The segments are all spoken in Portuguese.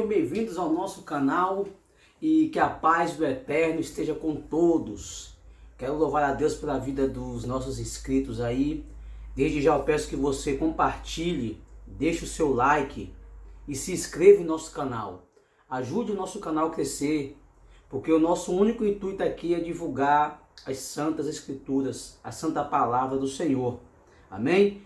bem-vindos ao nosso canal e que a paz do Eterno esteja com todos. Quero louvar a Deus pela vida dos nossos inscritos aí. Desde já eu peço que você compartilhe, deixe o seu like e se inscreva em nosso canal. Ajude o nosso canal a crescer, porque o nosso único intuito aqui é divulgar as Santas Escrituras, a Santa Palavra do Senhor. Amém?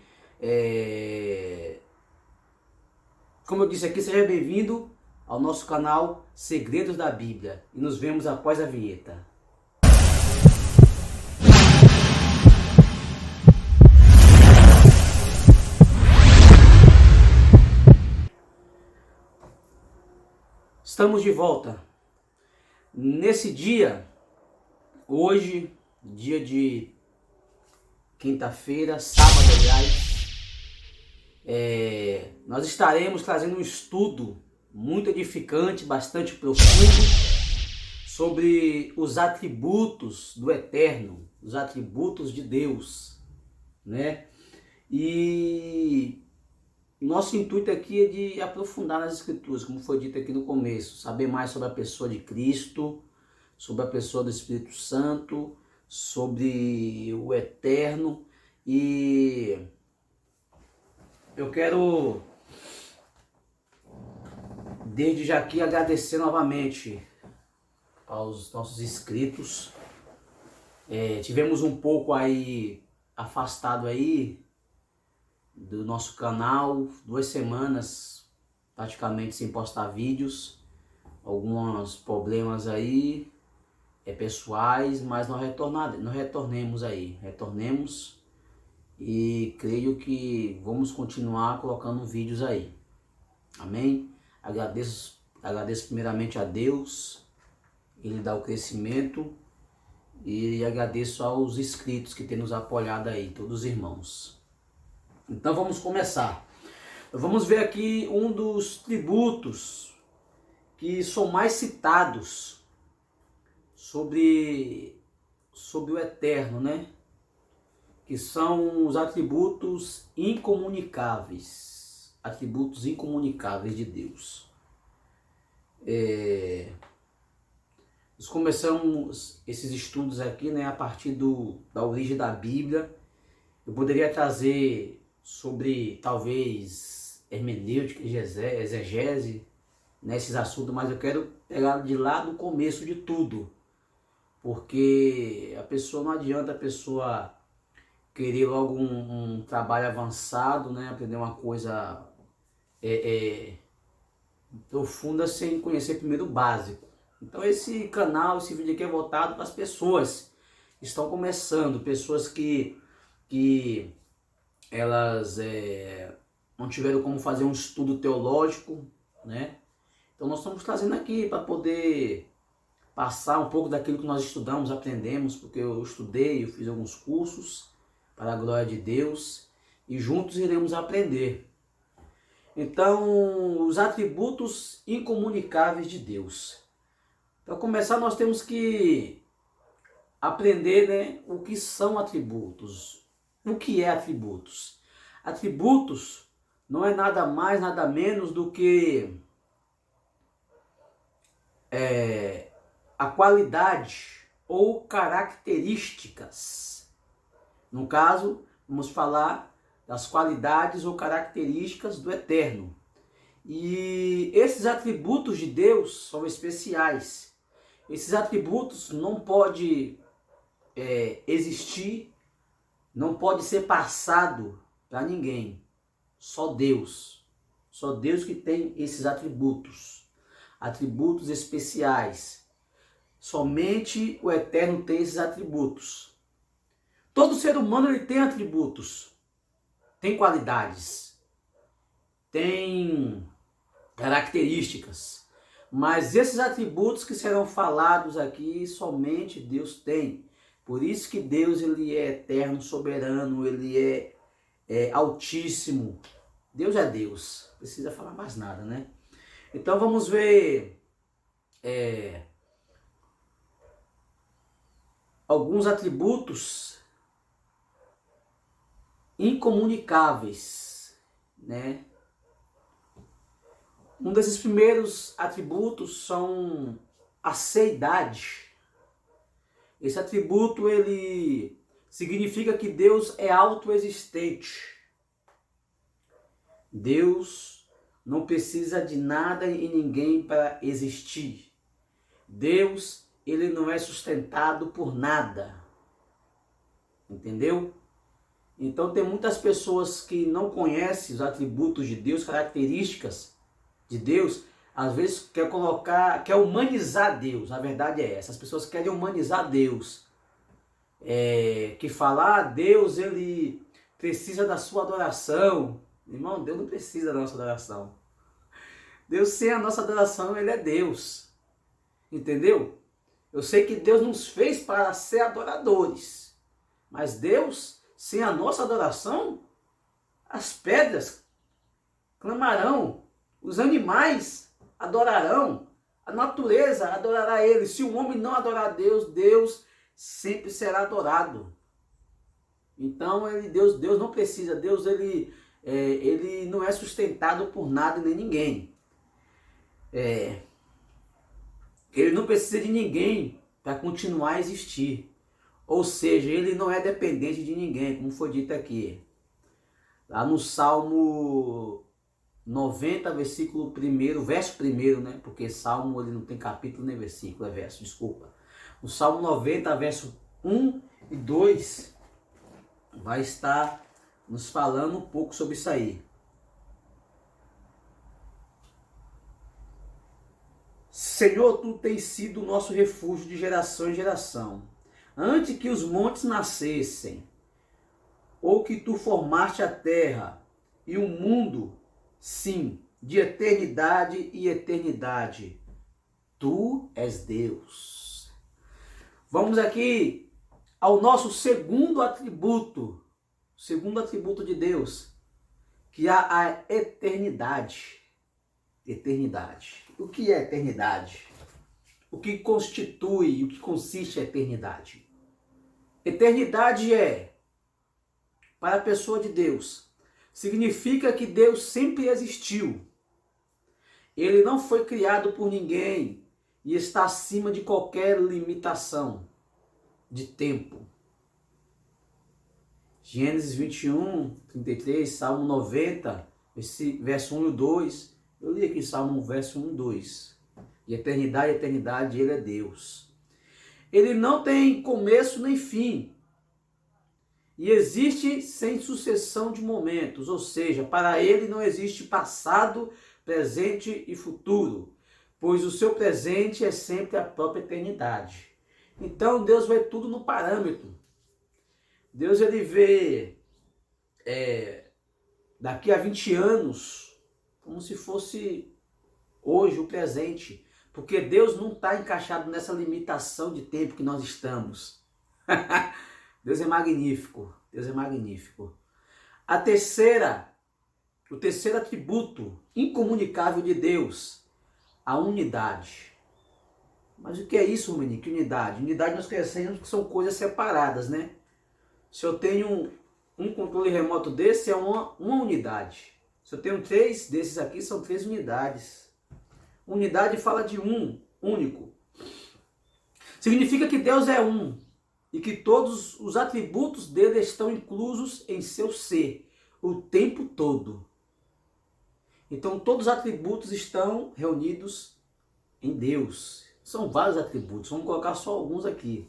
Como eu disse aqui, seja bem-vindo ao nosso canal Segredos da Bíblia e nos vemos após a vinheta. Estamos de volta. Nesse dia, hoje, dia de quinta-feira, sábado, aliás, nós estaremos trazendo um estudo muito edificante, bastante profundo, sobre os atributos do Eterno, os atributos de Deus, né? E nosso intuito aqui é de aprofundar nas Escrituras, como foi dito aqui no começo, saber mais sobre a pessoa de Cristo, sobre a pessoa do Espírito Santo, sobre o Eterno. E eu quero, desde já aqui, agradecer novamente aos nossos inscritos. Tivemos um pouco aí afastado aí do nosso canal, 2 semanas praticamente sem postar vídeos, alguns problemas aí pessoais, mas nós retornemos e creio que vamos continuar colocando vídeos aí. Amém? Agradeço primeiramente a Deus, Ele dá o crescimento, e agradeço aos inscritos que têm nos apoiado aí, todos os irmãos. Então vamos começar. Vamos ver aqui um dos tributos que são mais citados sobre o Eterno, né? Que são os atributos incomunicáveis. Atributos incomunicáveis de Deus. Nós começamos esses estudos aqui, né, a partir da origem da Bíblia. Eu poderia trazer sobre, talvez, hermenêutica, exegese, né, esses assuntos, mas eu quero pegar de lá do começo de tudo. Porque não adianta a pessoa querer logo um trabalho avançado, né, aprender uma coisa profunda sem conhecer primeiro o básico. Então esse canal, esse vídeo aqui é voltado para as pessoas que estão começando, pessoas que elas não tiveram como fazer um estudo teológico, né? Então nós estamos trazendo aqui para poder passar um pouco daquilo que nós estudamos, aprendemos, porque eu estudei, eu fiz alguns cursos para a glória de Deus e juntos iremos aprender. Então, os atributos incomunicáveis de Deus. Para começar, nós temos que aprender, né, o que são atributos. O que é atributos? Atributos não é nada mais, nada menos do que a qualidade ou características. No caso, vamos falar das qualidades ou características do Eterno. E esses atributos de Deus são especiais. Esses atributos não podem existir, não pode ser passado para ninguém. Só Deus. Só Deus que tem esses atributos. Atributos especiais. Somente o Eterno tem esses atributos. Todo ser humano ele tem atributos. Tem qualidades. Tem características. Mas esses atributos que serão falados aqui, somente Deus tem. Por isso que Deus ele é eterno, soberano, ele é altíssimo. Deus é Deus. Não precisa falar mais nada, né? Então vamos ver alguns atributos incomunicáveis, né? Um desses primeiros atributos são a seidade. Esse atributo ele significa que Deus é autoexistente. Deus não precisa de nada e ninguém para existir. Deus, ele não é sustentado por nada. Entendeu? Então tem muitas pessoas que não conhecem os atributos de Deus, características de Deus, às vezes quer humanizar Deus. A verdade é essa, as pessoas querem humanizar Deus. Que falar, Deus, ele precisa da sua adoração. Irmão, Deus não precisa da nossa adoração. Deus, sem a nossa adoração, ele é Deus. Entendeu? Eu sei que Deus nos fez para ser adoradores. Mas Deus, sem a nossa adoração, as pedras clamarão, os animais adorarão, a natureza adorará ele. Se o homem não adorar a Deus, Deus sempre será adorado. Então, Deus não precisa, Deus ele não é sustentado por nada nem ninguém. Ele não precisa de ninguém para continuar a existir. Ou seja, ele não é dependente de ninguém, como foi dito aqui. Lá no Salmo 90, versículo 1, verso 1, né? Porque Salmo ele não tem capítulo nem versículo, é verso, desculpa. O Salmo 90, verso 1 e 2, vai estar nos falando um pouco sobre isso aí. Senhor, tu tens sido o nosso refúgio de geração em geração. Antes que os montes nascessem, ou que tu formaste a terra e o mundo, sim, de eternidade e eternidade, tu és Deus. Vamos aqui ao nosso segundo atributo de Deus, que é a eternidade. Eternidade. O que é eternidade? O que constitui, o que consiste a eternidade? Eternidade para a pessoa de Deus, significa que Deus sempre existiu. Ele não foi criado por ninguém e está acima de qualquer limitação de tempo. Gênesis 21, 33, Salmo 90, verso 1 e 2. Eu li aqui Salmo verso 1 e 2. De eternidade a eternidade, ele é Deus. Ele não tem começo nem fim. E existe sem sucessão de momentos. Ou seja, para ele não existe passado, presente e futuro. Pois o seu presente é sempre a própria eternidade. Então Deus vê tudo no parâmetro. Deus ele vê daqui a 20 anos como se fosse hoje o presente. Porque Deus não está encaixado nessa limitação de tempo que nós estamos. Deus é magnífico. Deus é magnífico. O terceiro atributo incomunicável de Deus, a unidade. Mas o que é isso, Monique? Unidade? Unidade nós conhecemos que são coisas separadas, né? Se eu tenho um controle remoto desse, é uma unidade. Se eu tenho 3 desses aqui, são 3 unidades. Unidade fala de único. Significa que Deus é um e que todos os atributos dele estão inclusos em seu ser o tempo todo. Então todos os atributos estão reunidos em Deus. São vários atributos, vamos colocar só alguns aqui.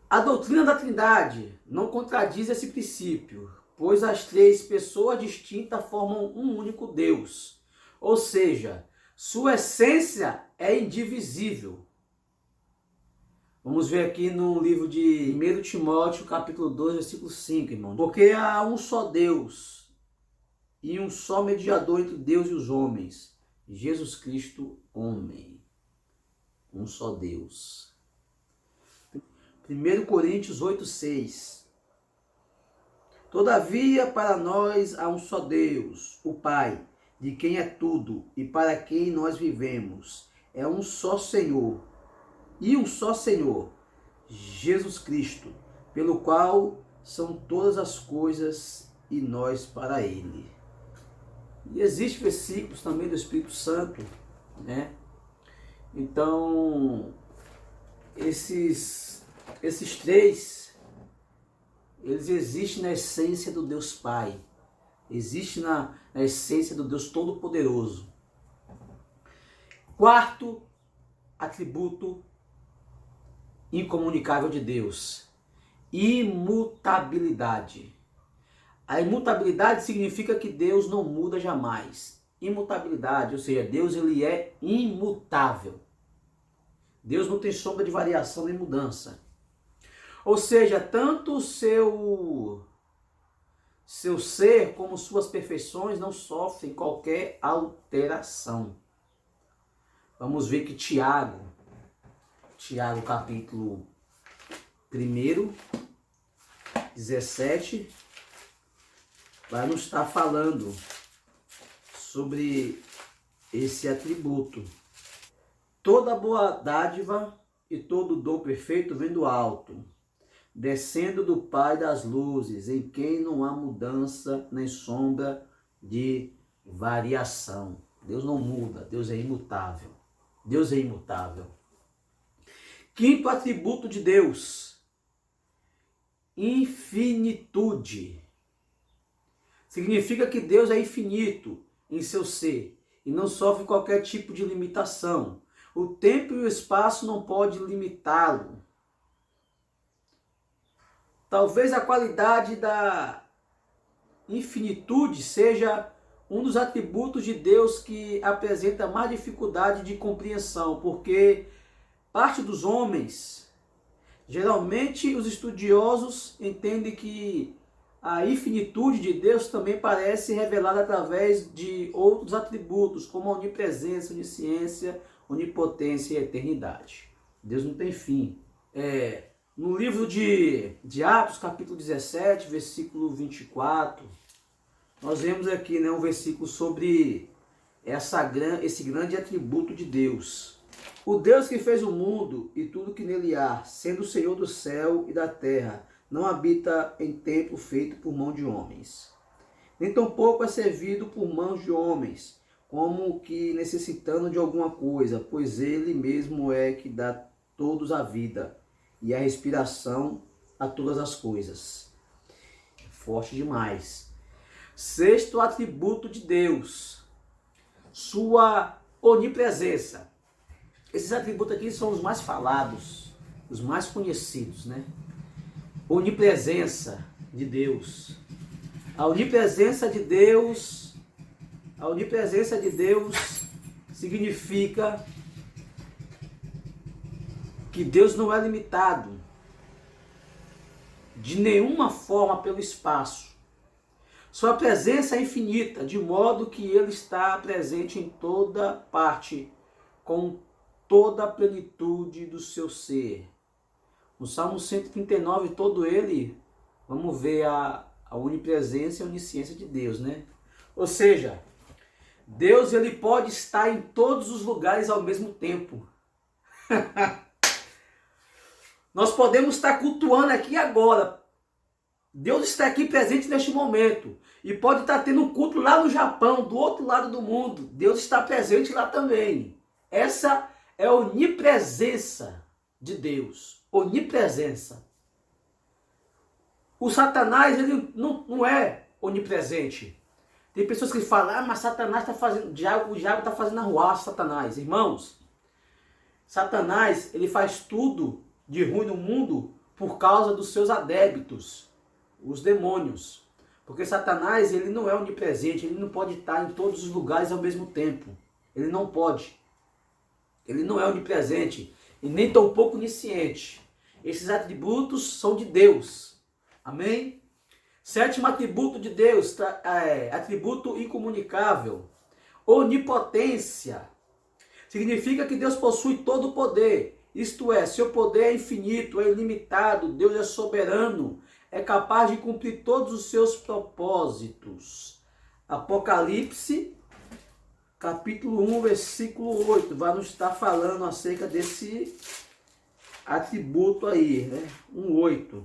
A doutrina da Trindade não contradiz esse princípio, pois as 3 pessoas distintas formam um único Deus. Ou seja, sua essência é indivisível. Vamos ver aqui no livro de 1 Timóteo, capítulo 2, versículo 5, irmão. Porque há um só Deus e um só mediador entre Deus e os homens, Jesus Cristo, homem. Um só Deus. 1 Coríntios 8, 6. Todavia, para nós há um só Deus, o Pai, de quem é tudo e para quem nós vivemos. É um só Senhor, e um só Senhor, Jesus Cristo, pelo qual são todas as coisas e nós para Ele. E existem versículos também do Espírito Santo, né? Então, esses três, eles existem na essência do Deus Pai. Existe na essência do Deus Todo-Poderoso. Quarto atributo incomunicável de Deus: imutabilidade. A imutabilidade significa que Deus não muda jamais. Imutabilidade, ou seja, Deus ele é imutável. Deus não tem sombra de variação nem mudança. Ou seja, tanto o seu ser como suas perfeições não sofrem qualquer alteração. Vamos ver que Tiago capítulo 1, 17, vai nos estar falando sobre esse atributo. Toda boa dádiva e todo dom perfeito vem do alto, descendo do Pai das luzes, em quem não há mudança nem sombra de variação. Deus não muda, Deus é imutável. Deus é imutável. Quinto atributo de Deus: infinitude. Significa que Deus é infinito em seu ser e não sofre qualquer tipo de limitação. O tempo e o espaço não podem limitá-lo. Talvez a qualidade da infinitude seja um dos atributos de Deus que apresenta mais dificuldade de compreensão, porque parte dos homens, geralmente os estudiosos, entendem que a infinitude de Deus também parece revelada através de outros atributos, como a onipresença, onisciência, onipotência e eternidade. Deus não tem fim. No livro de Atos, capítulo 17, versículo 24, nós vemos aqui, né, um versículo sobre esse grande atributo de Deus. O Deus que fez o mundo e tudo que nele há, sendo o Senhor do céu e da terra, não habita em templo feito por mão de homens. Nem tampouco é servido por mãos de homens, como que necessitando de alguma coisa, pois ele mesmo é que dá todos a vida e a respiração a todas as coisas. Forte demais. Sexto atributo de Deus: sua onipresença. Esses atributos aqui são os mais falados, os mais conhecidos, né? Onipresença de Deus. A onipresença de Deus significa que Deus não é limitado de nenhuma forma pelo espaço. Sua presença é infinita, de modo que ele está presente em toda parte, com toda a plenitude do seu ser. No Salmo 139, todo ele, vamos ver a onipresença e a onisciência de Deus, né? Ou seja, Deus ele pode estar em todos os lugares ao mesmo tempo. Nós podemos estar cultuando aqui agora. Deus está aqui presente neste momento. E pode estar tendo um culto lá no Japão, do outro lado do mundo. Deus está presente lá também. Essa é a onipresença de Deus. Onipresença. O Satanás, ele não é onipresente. Tem pessoas que falam, mas Satanás está fazendo, o diabo está fazendo arruaça, Satanás. Irmãos, Satanás, ele faz tudo de ruim no mundo por causa dos seus adébitos, os demônios. Porque Satanás, ele não é onipresente, ele não pode estar em todos os lugares ao mesmo tempo. Ele não pode. Ele não é onipresente e nem tampouco onisciente. Esses atributos são de Deus. Amém? Sétimo atributo de Deus, atributo incomunicável. Onipotência. Significa que Deus possui todo o poder. Isto é, seu poder é infinito, é ilimitado, Deus é soberano, é capaz de cumprir todos os seus propósitos. Apocalipse, capítulo 1, versículo 8, vai nos estar falando acerca desse atributo aí, né? 1:8.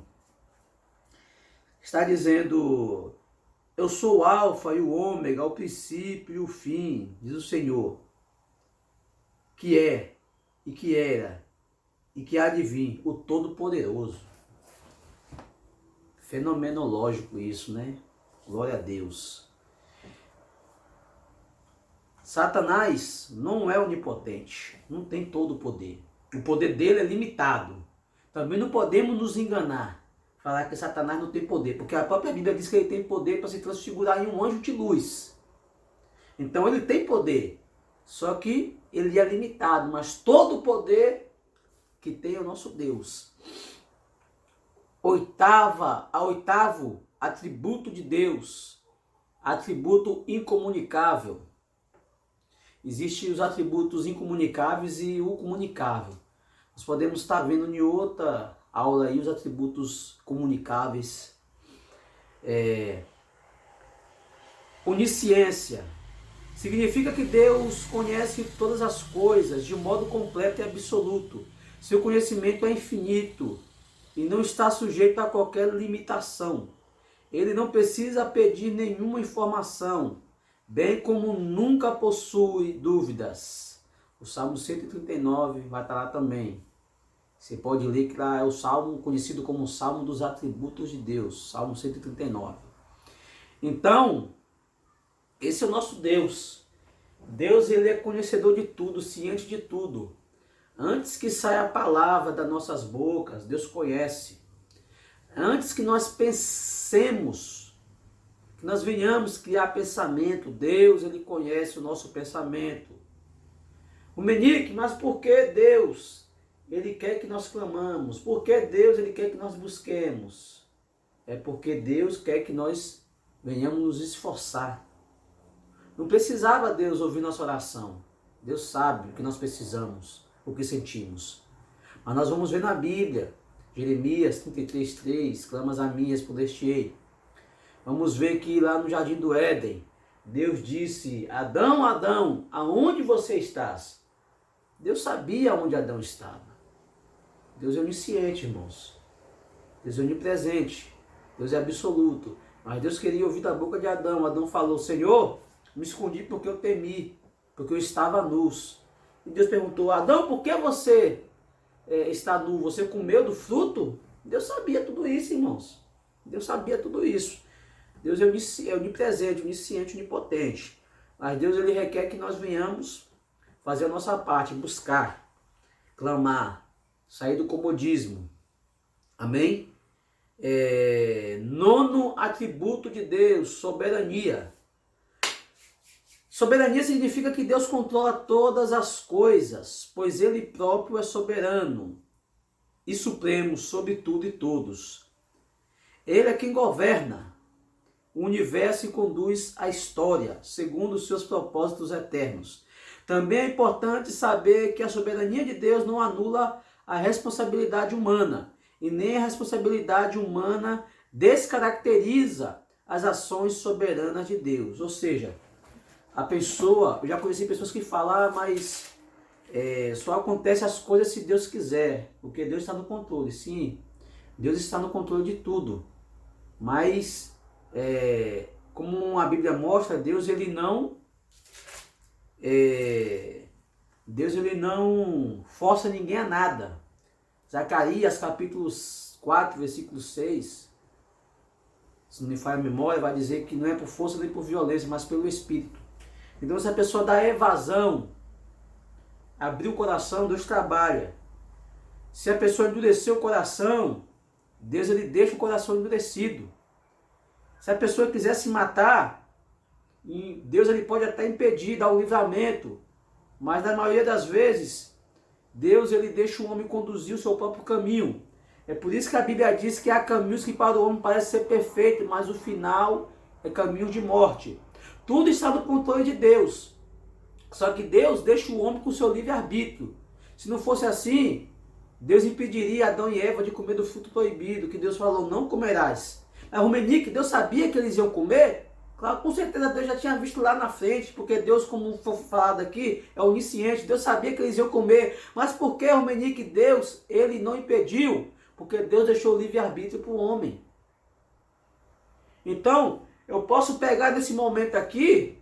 Está dizendo, Eu sou o alfa e o ômega, o princípio e o fim, diz o Senhor, que é, e que era, e que há de vir, o Todo-Poderoso. Fenomenológico isso, né? Glória a Deus. Satanás não é onipotente, não tem todo o poder. O poder dele é limitado. Também não podemos nos enganar, falar que Satanás não tem poder, porque a própria Bíblia diz que ele tem poder para se transfigurar em um anjo de luz. Então ele tem poder, só que ele é limitado, mas todo o poder que tem é o nosso Deus. Oitavo atributo de Deus, atributo incomunicável. Existem os atributos incomunicáveis e o comunicável. Nós podemos estar vendo em outra aula aí os atributos comunicáveis. Onisciência significa que Deus conhece todas as coisas de modo completo e absoluto. Seu conhecimento é infinito e não está sujeito a qualquer limitação. Ele não precisa pedir nenhuma informação, bem como nunca possui dúvidas. O Salmo 139 vai estar lá também. Você pode ler que lá é o Salmo conhecido como o Salmo dos Atributos de Deus, Salmo 139. Então, esse é o nosso Deus. Deus, ele é conhecedor de tudo, ciente de tudo. Antes que saia a palavra das nossas bocas, Deus conhece. Antes que nós pensemos, que nós venhamos criar pensamento, Deus, ele conhece o nosso pensamento. O Menique, mas por que Deus, ele quer que nós clamamos? Por que Deus, ele quer que nós busquemos? É porque Deus quer que nós venhamos nos esforçar. Não precisava Deus ouvir nossa oração. Deus sabe o que nós precisamos, o que sentimos. Mas nós vamos ver na Bíblia, Jeremias 33:3, clamas a mim, respondeste-ei. Vamos ver que lá no Jardim do Éden, Deus disse, Adão, Adão, aonde você estás? Deus sabia onde Adão estava. Deus é onisciente, irmãos. Deus é onipresente. Deus é absoluto. Mas Deus queria ouvir da boca de Adão. Adão falou, Senhor, me escondi porque eu temi, porque eu estava nu. E Deus perguntou, Adão, por que você está nu? Você comeu do fruto? Deus sabia tudo isso, irmãos. Deus sabia tudo isso. Deus é onipresente, onisciente, onipotente. Mas Deus, ele requer que nós venhamos fazer a nossa parte, buscar, clamar, sair do comodismo. Amém? Nono atributo de Deus, soberania. Soberania significa que Deus controla todas as coisas, pois ele próprio é soberano e supremo sobre tudo e todos. Ele é quem governa o universo e conduz a história, segundo os seus propósitos eternos. Também é importante saber que a soberania de Deus não anula a responsabilidade humana, e nem a responsabilidade humana descaracteriza as ações soberanas de Deus. Ou seja, a pessoa, eu já conheci pessoas que falam, mas só acontece as coisas se Deus quiser, porque Deus está no controle. Sim, Deus está no controle de tudo, mas como a Bíblia mostra, Deus ele não força ninguém a nada. Zacarias capítulo 4, versículo 6, se não me falha a memória, vai dizer que não é por força nem por violência, mas pelo Espírito. Então, se a pessoa dá evasão, abrir o coração, Deus trabalha. Se a pessoa endurecer o coração, Deus ele deixa o coração endurecido. Se a pessoa quiser se matar, Deus ele pode até impedir, dar o livramento, mas na maioria das vezes, Deus ele deixa o homem conduzir o seu próprio caminho. É por isso que a Bíblia diz que há caminhos que para o homem parecem ser perfeitos, mas o final é caminho de morte. Tudo está no controle de Deus. Só que Deus deixa o homem com o seu livre-arbítrio. Se não fosse assim, Deus impediria Adão e Eva de comer do fruto proibido, que Deus falou, não comerás. Mas Romenique, Deus sabia que eles iam comer? Claro, com certeza Deus já tinha visto lá na frente, porque Deus, como foi falado aqui, é onisciente. Deus sabia que eles iam comer. Mas por que, Romenique, Deus, ele não impediu? Porque Deus deixou o livre-arbítrio para o homem. Então, Eu posso pegar nesse momento aqui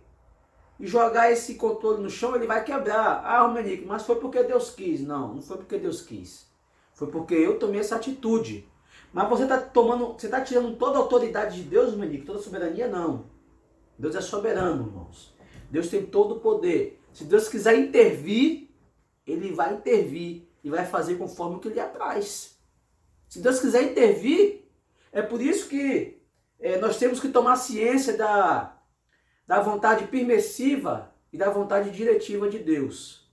e jogar esse controle no chão, ele vai quebrar. Ah, Romenico, mas foi porque Deus quis. Não, não foi porque Deus quis. Foi porque eu tomei essa atitude. Mas você está tirando toda a autoridade de Deus, Romenico, toda a soberania? Não. Deus é soberano, irmãos. Deus tem todo o poder. Se Deus quiser intervir, ele vai intervir e vai fazer conforme o que ele apraz. Se Deus quiser intervir, é por isso que nós temos que tomar ciência da vontade permissiva e da vontade diretiva de Deus.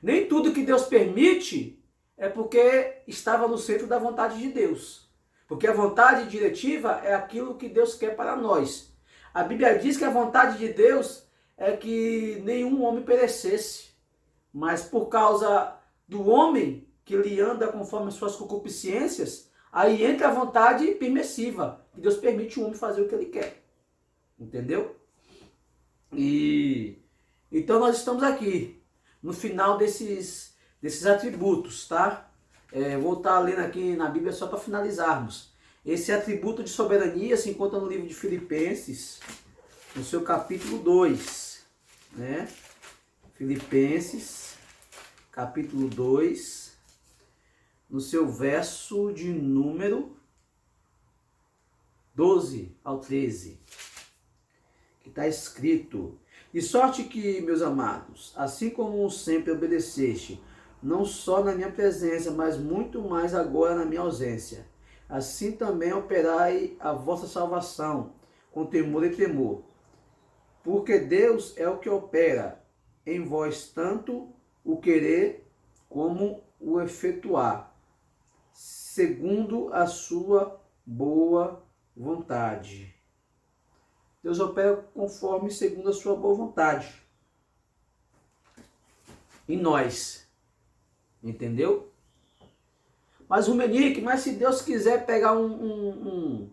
Nem tudo que Deus permite é porque estava no centro da vontade de Deus. Porque a vontade diretiva é aquilo que Deus quer para nós. A Bíblia diz que a vontade de Deus é que nenhum homem perecesse. Mas por causa do homem que ele anda conforme as suas concupiscências, aí entra a vontade permissiva, que Deus permite o homem fazer o que ele quer. Entendeu? Então nós estamos aqui, no final desses atributos, tá? Vou estar lendo aqui na Bíblia só para finalizarmos. Esse atributo de soberania se encontra no livro de Filipenses, no seu capítulo 2, né? Filipenses, capítulo 2, no seu verso de número 12 ao 13, que está escrito: de sorte que, meus amados, assim como sempre obedeceste, não só na minha presença, mas muito mais agora na minha ausência, assim também operai a vossa salvação, com temor e tremor. Porque Deus é o que opera em vós tanto o querer como o efetuar, segundo a sua boa vontade. Deus opera conforme segundo a sua boa vontade em nós. Entendeu? Mas Romenico, mas se Deus quiser pegar um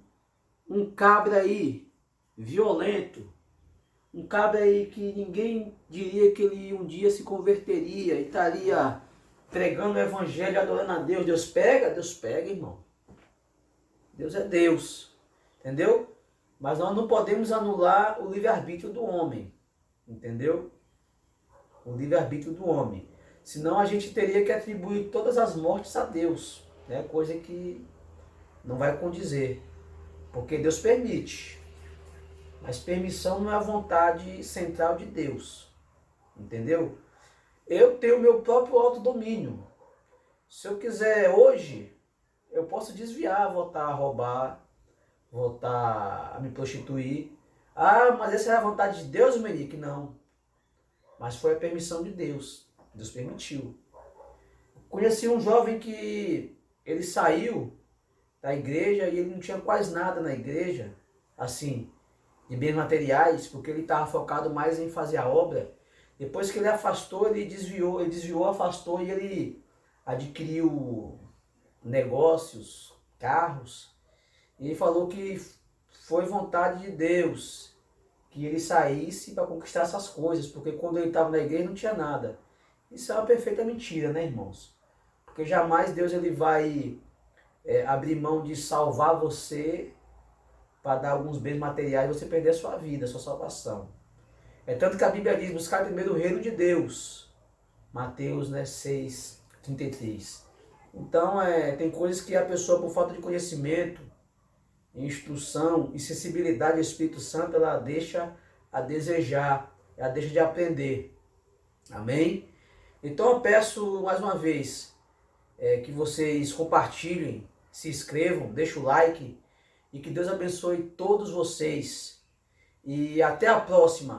cabra aí, violento, um cabra aí que ninguém diria que ele um dia se converteria e estaria pregando o evangelho, adorando a Deus, Deus pega, irmão. Deus é Deus, entendeu? Mas nós não podemos anular o livre-arbítrio do homem, entendeu? O livre-arbítrio do homem. Senão a gente teria que atribuir todas as mortes a Deus, né? Coisa que não vai condizer, porque Deus permite. Mas permissão não é a vontade central de Deus, entendeu? Eu tenho meu próprio autodomínio. Se eu quiser hoje, eu posso desviar, voltar a roubar, voltar a me prostituir. Ah, mas essa é a vontade de Deus, Menique? Não. Mas foi a permissão de Deus. Deus permitiu. Conheci um jovem que ele saiu da igreja e ele não tinha quase nada na igreja, assim, de bens materiais, porque ele estava focado mais em fazer a obra. Depois que ele afastou, ele desviou, afastou e ele adquiriu negócios, carros. E ele falou que foi vontade de Deus que ele saísse para conquistar essas coisas, porque quando ele estava na igreja não tinha nada. Isso é uma perfeita mentira, né, irmãos? Porque jamais Deus ele vai abrir mão de salvar você para dar alguns bens materiais e você perder a sua vida, a sua salvação. É tanto que a Bíblia diz, buscar primeiro o reino de Deus. Mateus 6:33. Então, tem coisas que a pessoa, por falta de conhecimento, instrução e sensibilidade ao Espírito Santo, ela deixa a desejar, ela deixa de aprender. Amém? Então eu peço mais uma vez que vocês compartilhem, se inscrevam, deixem o like e que Deus abençoe todos vocês. E até a próxima.